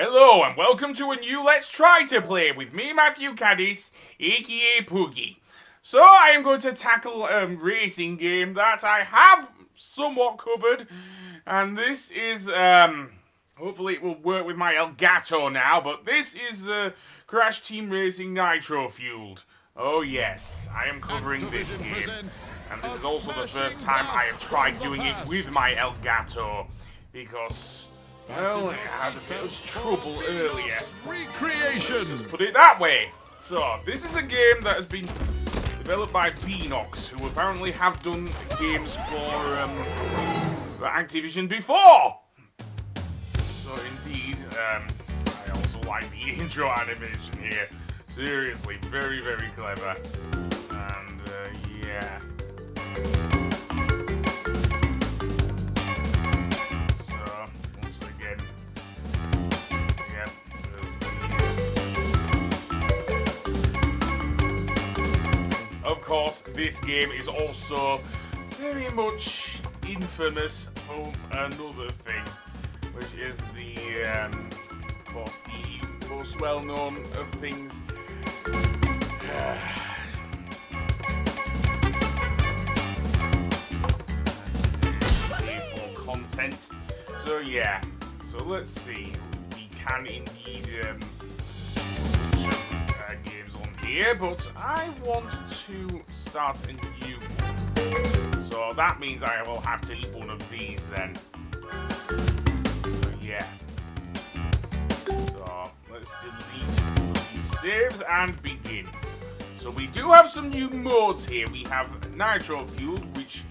Hello and welcome to a new Let's Try to Play with me, Matthew Caddis, aka Poogie. So I am going to tackle a racing game that I have somewhat covered, and this is, hopefully it will work with my Elgato now, but this is Crash Team Racing Nitro Fueled. Oh yes, I am covering this game, and this is also the first time I have tried doing it with my Elgato, because... well, I had a bit of trouble earlier. Recreation! Let's put it that way. So, this is a game that has been developed by Beanox, who apparently have done games for Activision before. So, indeed, I also like the intro animation here. Seriously, very, very clever. And, yeah. Of course, this game is also very much infamous for another thing, which is the, of course, the most well-known of things. For content. So yeah. So let's see. We can indeed games on here, but I want to start a new one. So that means I will have to eat one of these then. So yeah. So let's delete these saves and begin. So we do have some new modes here. We have Nitro Fueled, which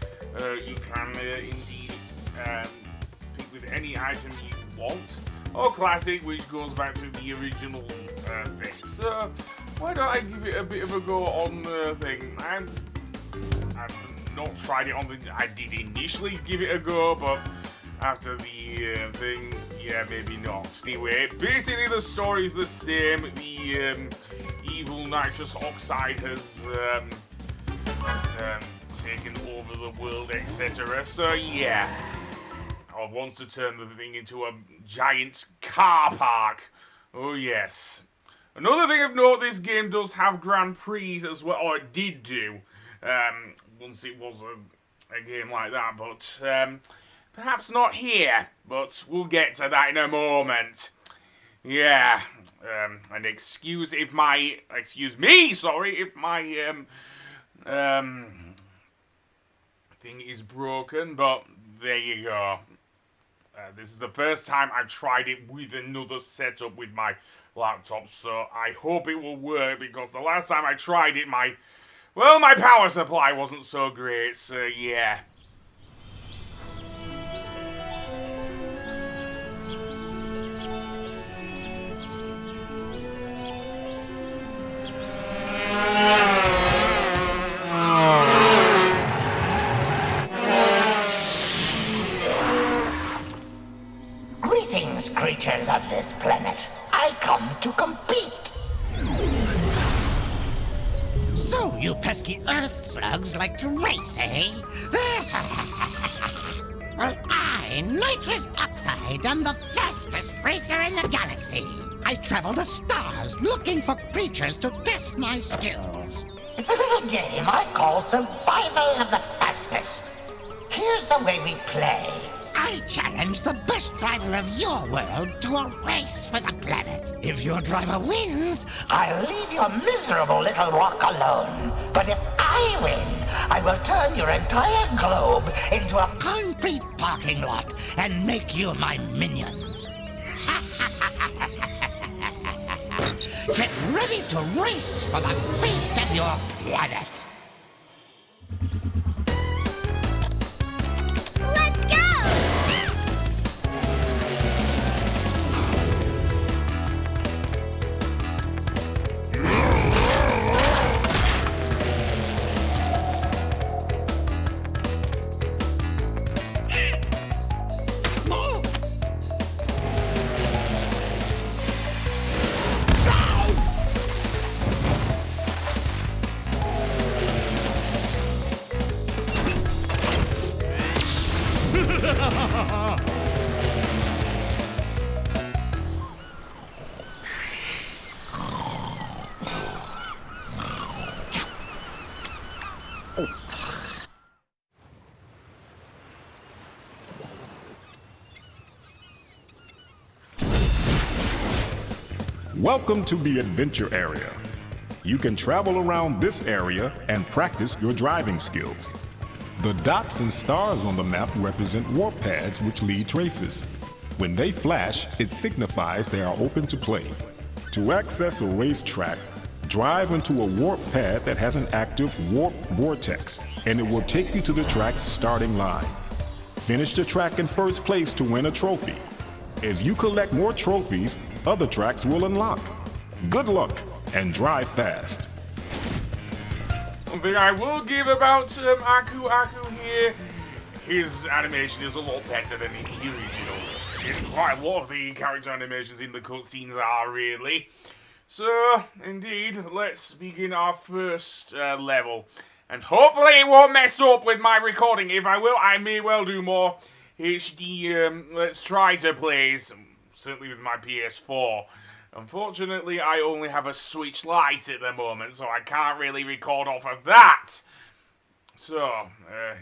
you can indeed pick with any item you want. Or Classic, which goes back to the original thing. So why don't I give it a bit of a go on the thing? I've not tried it on the... I did initially give it a go, but after the thing, yeah, maybe not. Anyway, basically the story is the same. The evil Nitrous Oxide has taken over the world, etc. So yeah, I wants to turn the thing into a giant car park. Oh yes. Another thing of note, this game does have Grand Prix as well, or it did do, once it was a game like that, but perhaps not here, but we'll get to that in a moment. Yeah, and excuse me, if my thing is broken, but there you go. This is the first time I've tried it with another setup with my laptop, so I hope it will work, because the last time I tried it, my power supply wasn't so great, so yeah. Greetings, creatures of this planet. I come to compete. So, you pesky earth slugs like to race, eh? Well, I, Nitrous Oxide, am the fastest racer in the galaxy. I travel the stars looking for creatures to test my skills. It's a little game I call Survival of the Fastest. Here's the way we play. I challenge the best driver of your world to a race for the planet. If your driver wins, I'll leave your miserable little walk alone. But if I win, I will turn your entire globe into a concrete parking lot and make you my minions. Get ready to race for the fate of your planet. Welcome to the adventure area. You can travel around this area and practice your driving skills. The dots and stars on the map represent warp pads which lead traces. When they flash, it signifies they are open to play. To access a racetrack, drive into a warp pad that has an active warp vortex, and it will take you to the track's starting line. Finish the track in first place to win a trophy. As you collect more trophies, other tracks will unlock. Good luck, and drive fast. One thing I will give about Aku here, his animation is a lot better than the original. Quite a lot of the character animations in the cutscenes are, really. So, indeed, let's begin our first level. And hopefully it won't mess up with my recording. If I will, I may well do more HD Let's Try to plays, certainly with my PS4. Unfortunately, I only have a Switch Lite at the moment, so I can't really record off of that. So,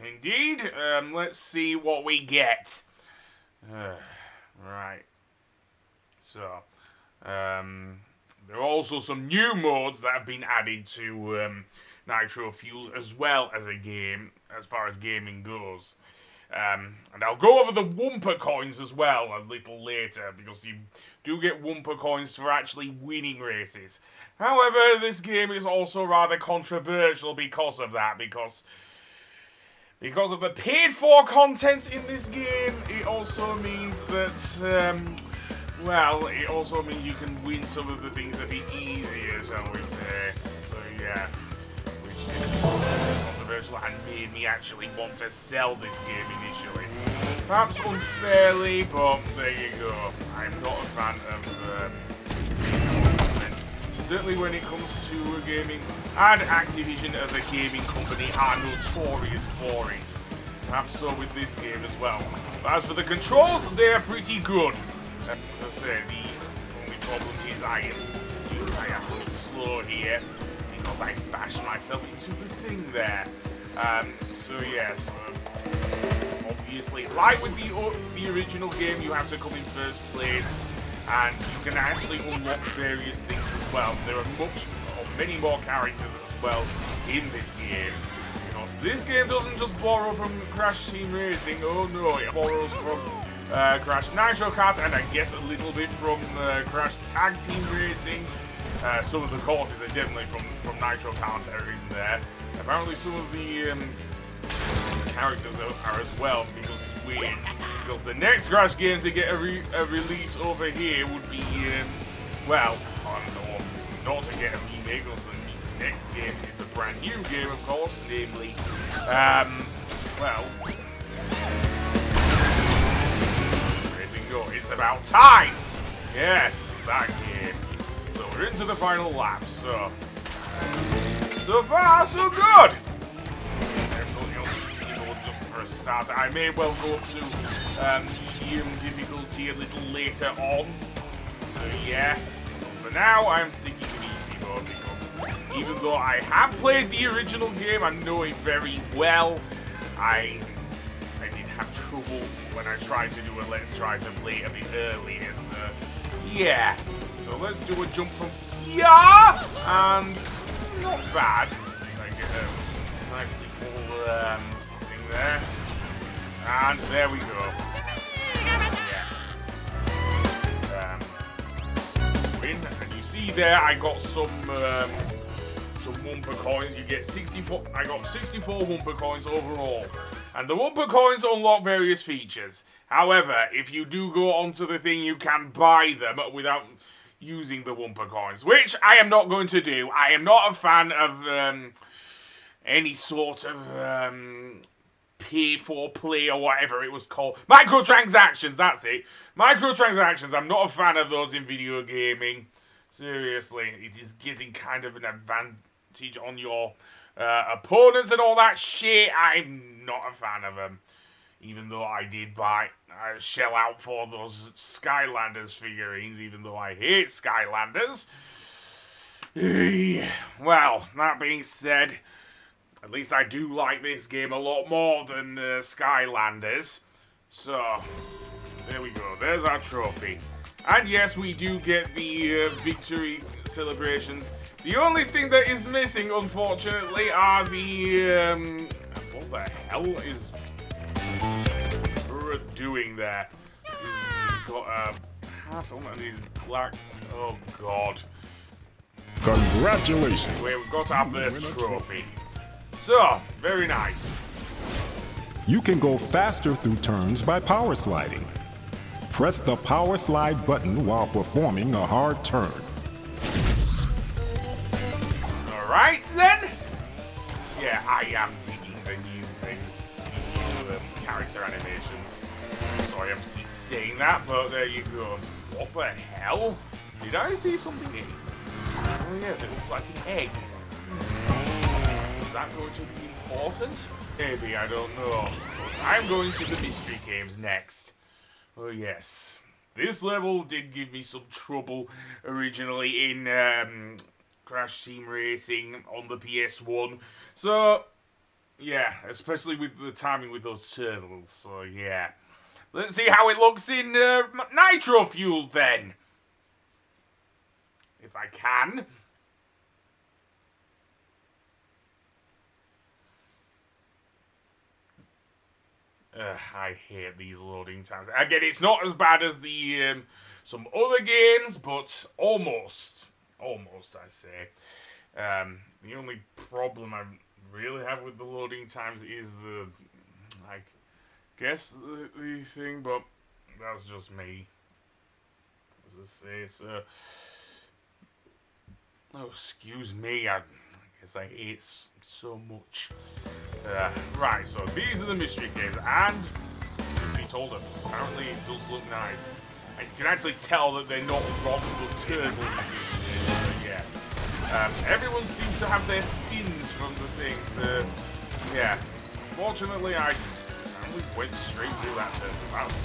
indeed, let's see what we get. Right. So, there are also some new modes that have been added to Nitro Fuel as well as a game, as far as gaming goes. And I'll go over the Wumpa coins as well a little later, because you do get Wumpa coins for actually winning races. However, this game is also rather controversial because of that, because of the paid-for content in this game. It also means that, well, it also means you can win some of the things a bit easier, shall we say. So, yeah. Controversial and made me actually want to sell this game initially. Perhaps unfairly, but there you go. I'm not a fan of certainly when it comes to gaming, and Activision as a gaming company are notorious for it. Perhaps so with this game as well. But as for the controls, they're pretty good. As I say, the only problem is I am a bit slow here, because I bashed myself into the thing there. So yes, obviously, like with the original game, you have to come in first place, and you can actually unlock various things as well. There are many more characters as well in this game. Because this game doesn't just borrow from Crash Team Racing, oh no, it borrows from Crash Nitro Kart, and I guess a little bit from Crash Tag Team Racing. Some of the courses are definitely from Nitro Kart are in there. Apparently some of the characters are as well, because it's weird. Because the next Crash game to get a release over here would be, well, not to get a remake, because the next game is a brand new game, of course, namely, well, Racing Go. It's About Time! Yes, that game. So we're into the final lap, so far, so good! Just for a start, I may well go up to medium difficulty a little later on. So yeah, for now I'm sticking with easy mode, because even though I have played the original game, I know it very well, I did have trouble when I tried to do a Let's Try to play a bit earlier, so yeah. So let's do a jump from here, and not bad. I get a nice little thing there, and there we go. Yeah. Win, and you see there I got some Wumpa coins. You get 64. I got 64 Wumpa coins overall. And the Wumpa coins unlock various features. However, if you do go onto the thing, you can buy them without using the Wumpa coins, which I am not going to do. I am not a fan of any sort of pay-for-play or whatever it was called. Microtransactions, that's it. Microtransactions, I'm not a fan of those in video gaming. Seriously, it is getting kind of an advantage on your opponents and all that shit. I'm not a fan of them. Even though I did shell out for those Skylanders figurines, even though I hate Skylanders. Well, that being said, at least I do like this game a lot more than Skylanders. So, there we go. There's our trophy. And yes, we do get the victory celebrations. The only thing that is missing, unfortunately, are the... what the hell is Burr doing there? He's got a hat on and he's black. Oh, God. Congratulations. Anyway, we've got our first trophy. So, very nice. You can go faster through turns by power sliding. Press the power slide button while performing a hard turn. Alright then. Yeah, I am digging the new things, the new character animations. Sorry, I have to keep saying that, but there you go. What the hell? Did I see something in? Oh yes, it looks like an egg. Is that going to be important? Maybe, I don't know. But I'm going to the mystery caves next. Oh yes. This level did give me some trouble originally in Crash Team Racing on the PS1. So, yeah, especially with the timing with those turtles. So, yeah. Let's see how it looks in Nitro Fueled then. If I can. I hate these loading times. Again, it's not as bad as the some other games, but almost. Almost, I say. The only problem I really have with the loading times is the, I guess, the thing, but that's just me. As I say, so... Oh, excuse me, I guess I ate so much. Right, so these are the mystery caves, and we told them, apparently it does look nice. And you can actually tell that they're not rockable turtles. Yeah. Everyone seems to have their skins from the things. Yeah. Fortunately, I went straight through that turtle. That was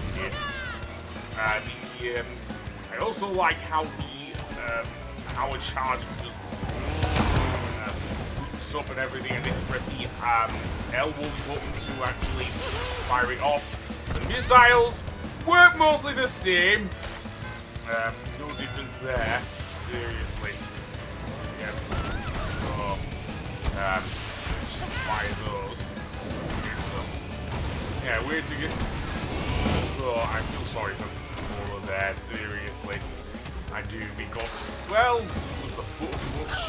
it. I also like how the power charge boots up and everything, and then you press the L1 button to actually fire it off. The missiles work mostly the same. No difference there. Seriously. Yeah. So, fire those. Yeah, weird to get. Oh, I feel sorry for all of that. Seriously, I do, because well, with the foot push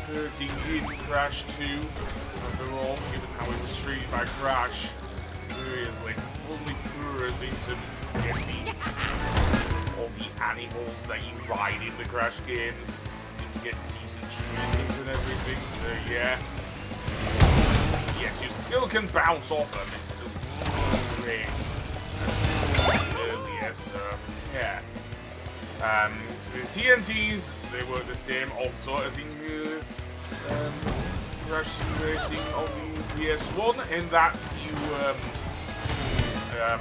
hurting in Crash 2 after all, given how it was treated by Crash. Seriously, only Fura seems to get all the animals that you ride in the Crash games. You can get decent treatments and everything, so yeah. Yes, you still can bounce off them, it's just great. Earlier, so yeah. The TNTs, they were the same also as in Crash Racing on the PS1, in that you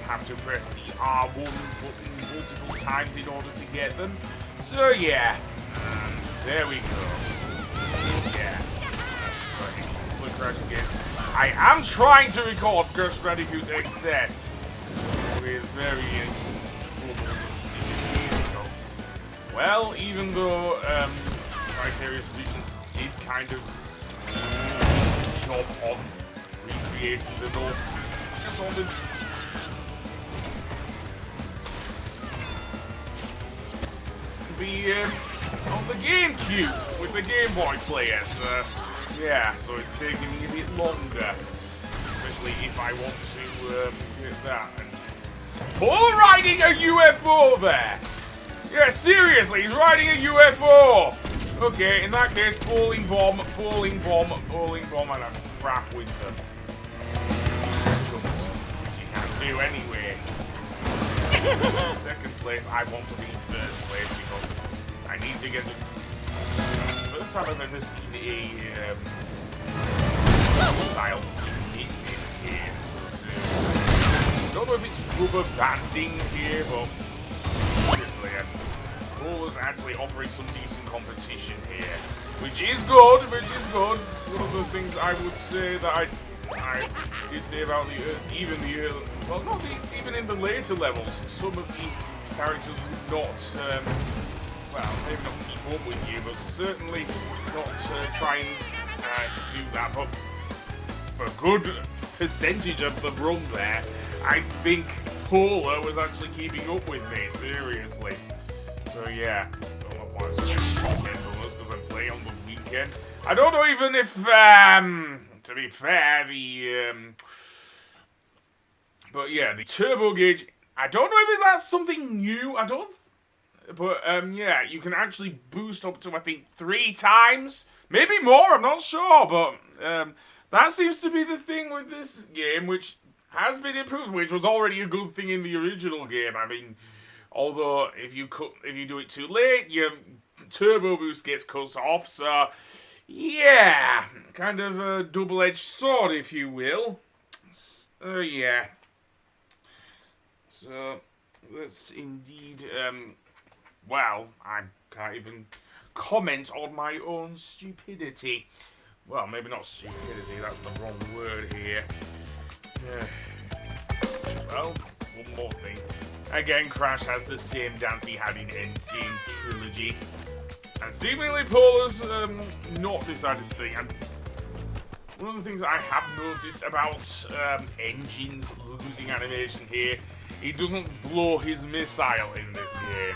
have to press the R1 button multiple times in order to get them. So yeah, there we go. Yeah. Crash again. I am trying to record Crash Bandicoot Excess with various troubles because, well, even though Vicarious Visions did kind of job on recreating the note, just on the GameCube with the Game Boy players. Yeah, so it's taking me a bit longer, especially if I want to get that. And Paul riding a UFO there! Yeah, seriously, he's riding a UFO! Okay, in that case, falling bomb, and a crap winter. Which you can do anyway. Second place, I want to be in first place because I need to get the first time I've ever seen a style piece in here. So don't know if it's rubber banding here, but seriously, Paul was actually offering some decent competition here, which is good. One of the things I would say that I did say about even the well, not even in the later levels, some of the characters would not, well, maybe not keep up with you, but certainly not try and do that. But for a good percentage of the run there, I think Paula was actually keeping up with me, seriously. So yeah, I don't know why it's weekend because I play on the weekend. I don't know even if, to be fair, but yeah, the turbo gauge, I don't know if that's something new, but yeah, you can actually boost up to, I think, 3 times, maybe more, I'm not sure, but that seems to be the thing with this game, which has been improved, which was already a good thing in the original game. I mean, although if you do it too late, your turbo boost gets cut off, so yeah, kind of a double-edged sword, if you will. Yeah. So, let's indeed, well, I can't even comment on my own stupidity. Well, maybe not stupidity, that's the wrong word here. Well, one more thing. Again, Crash has the same dance he had in Insane Trilogy. And seemingly Paula's not decided to think. And one of the things I have noticed about Engine's losing animation here, he doesn't blow his missile in this game.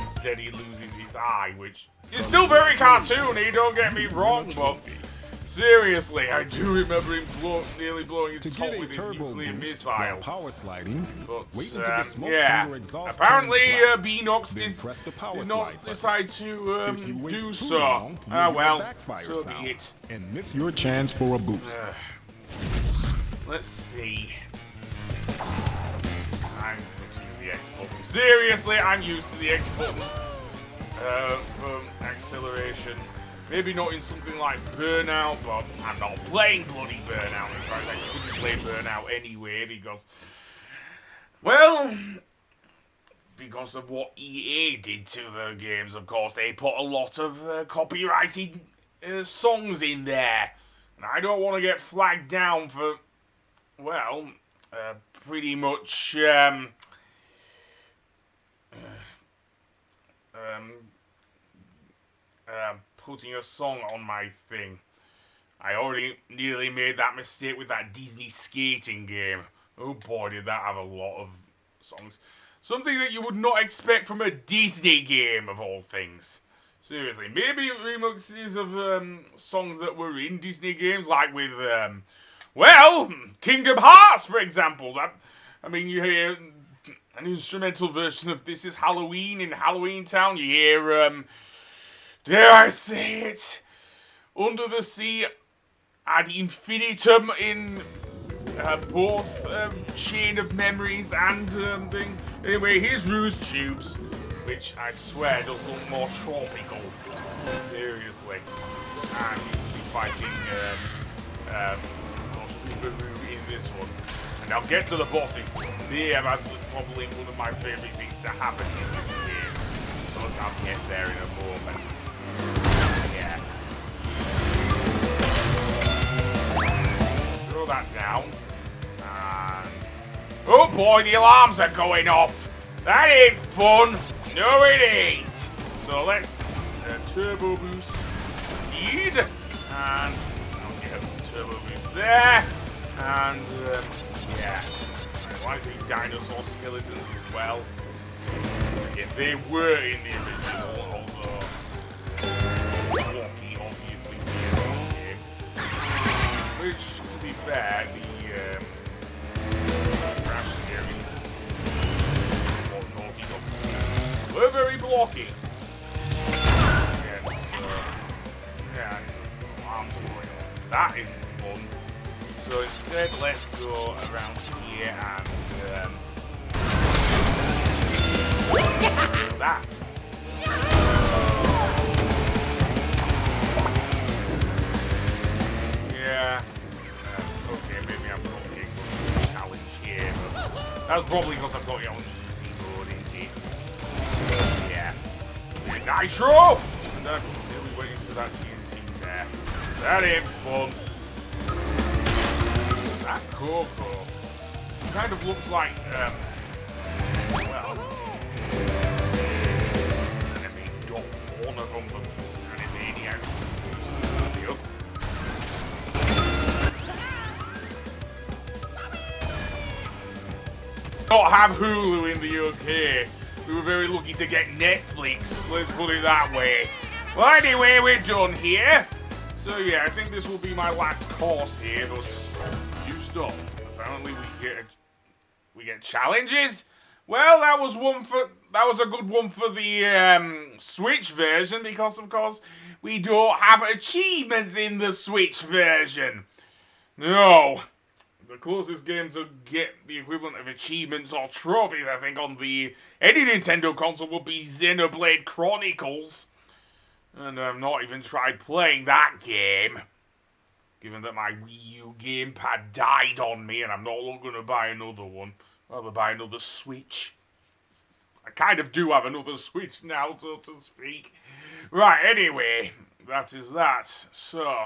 Instead, he loses his eye, which is still very cartoony, don't get me wrong, but seriously, I do remember him nearly blowing his top with his nuclear missile. Power sliding. But, wait until the smoke yeah, from your exhaust apparently turns black. Beanox did not decide to do so. Well, so be it. And miss your chance for a boost. Let's see. I'm used to the X button. Seriously, I'm used to the X button for acceleration. Maybe not in something like Burnout, but I'm not playing bloody Burnout. In fact, I couldn't play Burnout anyway because, well, because of what EA did to the games, of course. They put a lot of copyrighted songs in there. And I don't want to get flagged down for, well, pretty much, putting a song on my thing. I already nearly made that mistake with that Disney skating game. Oh boy, did that have a lot of songs. Something that you would not expect from a Disney game, of all things. Seriously, maybe remixes of songs that were in Disney games, like with, well, Kingdom Hearts, for example. I mean, you hear an instrumental version of This Is Halloween in Halloween Town. You hear, dare I say it, Under the Sea ad infinitum in both Chain of Memories and thing. Anyway, here's Rouge Tubes, which I swear does look more tropical. Seriously. And you can be fighting in this one. And I'll get to the bosses. There, that's probably one of my favourite things to happen in this game. But I'll get there in a moment. Yeah. Throw that down. And oh boy, the alarms are going off. That ain't fun. No, it ain't. So let's turbo boost speed. And I'll get a turbo boost there. And yeah. I like the dinosaur skeletons as well. Again, they were in the original, although Walkie obviously in the game. Which, to be fair, the Crash series or Naughty Dog were very blocky. Again, so yeah, arms going on. That isn't fun. So instead, let's go around here and do that. Yeah. Okay, maybe I'm not getting a challenge here, but that's probably because I've got it on easy mode, isn't it? Yeah. Nitro! And then really waiting to that TNT there. That ain't fun. That Coco. kind of looks like, well, enemy got one of them, but Animaniac. Not have Hulu in the UK. We were very lucky to get Netflix, let's put it that way. Well, anyway, we're done here. So yeah, I think this will be my last course here, but you stop. Apparently we get challenges. Well, that was a good one for the Switch version, because of course we don't have achievements in the Switch version. No. The closest game to get the equivalent of achievements or trophies, I think, on any Nintendo console would be Xenoblade Chronicles. And I've not even tried playing that game. Given that my Wii U gamepad died on me and I'm not going to buy another one. I'll rather buy another Switch. I kind of do have another Switch now, so to speak. Right, anyway, that is that. So,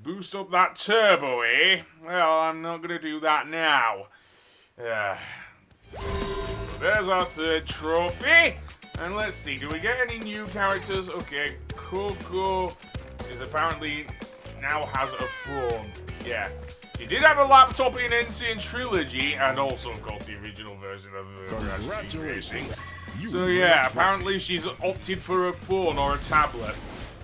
boost up that turbo, eh? Well, I'm not going to do that now. So there's our third trophy. And let's see, do we get any new characters? Okay, Coco is apparently now has a phone. Yeah. She did have a laptop in Ancient Trilogy, and also, of course, the original version of the Congratulations. So yeah, apparently she's opted for a phone or a tablet.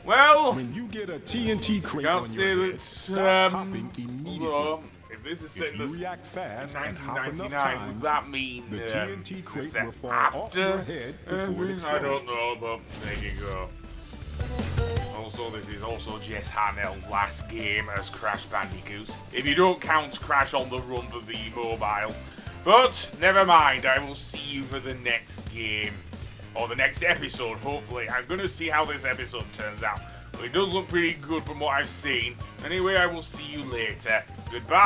Well, When you get a TNT crate can't on say your head, that, stop hopping immediately. although, if this is set If in you the react fast and hop enough 1999, would times, that mean the TNT crate set will fall after off your head before it I don't explodes. know, but there you go. Also, this is also Jess Harnell's last game as Crash Bandicoot. If you don't count Crash on the Run for the mobile. But, never mind, I will see you for the next game. Or the next episode, hopefully. I'm going to see how this episode turns out. But it does look pretty good from what I've seen. Anyway, I will see you later. Goodbye!